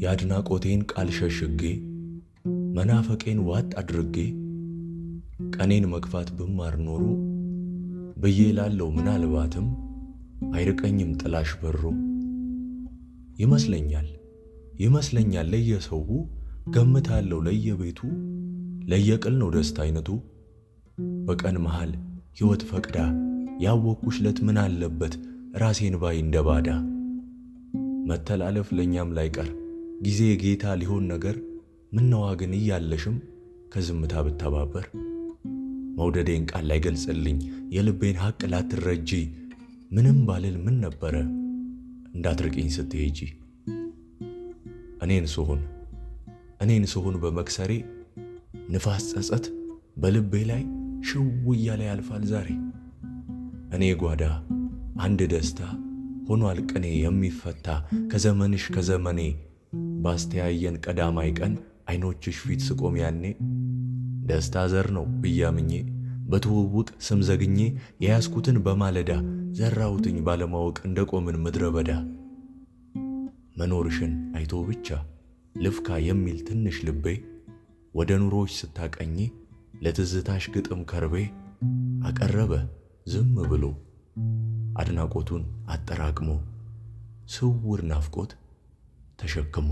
የአድናቆቴን ቃል ሸሽጌ መናፈቄን ዋጥ አድርጌ ቀኔን መግፋት ብማር ኖሮ ብዬ ላለው ምናልባትም አይርቀኝም ጥላሽ በሮ። ይመስለኛል ለየሰው ገምታለው ለየቤቱ ለየቅል ነው ደስታ አይነቱ። በቀን መሃል ሕይወት ፈቅዳ ያወቅኩሽ ለት ምን አለበት ራሴን ባይ እንደባዳ። መተላለፍ ለኛም ላይቀር ጊዜ ጌታ ሊሆን ነገር ምነዋ ግን እያለሽም ከዝምታ ብተባበር። መውደዴን ቃል ላይገልጽልኝ የልቤን ሐቅ ላትረጂ ምንም ባልል ምን ነበረ እንዳትርቂኝ ስትሄጂ። እኔን ስሆን በመክሰሬ ንፋስ ጸጸት በልቤ ላይ ሽው እያለ ያልፋል ዛሬ። እኔ ጓዳ አንድ ደስታ ሆኗል ቅኔ የሚፈታ ከዘመንሽ ከዘመኔ ባስተያየን ቀዳማይ ቀን አይኖችሽ ፊት ስቆም ያኔ። ደስታ ዘር ነው ብያምኜ በትውውቅ ስም ዘግኜ የያዝኩትን በማለዳ ዘራሁትኝ ባለማወቅ እንደቆምን ምድረ በዳ። መኖርሽን አይቶ ብቻ ልፍካ የሚል ትንሽ ልቤ ወደ ኑሮች ስታቀኝ ለትዝታሽ ግጥም ከርቤ አቀረበ ዝም ብሎ አድናቆቱን አጠራቅሞ ስውር ናፍቆት ተሸክሞ።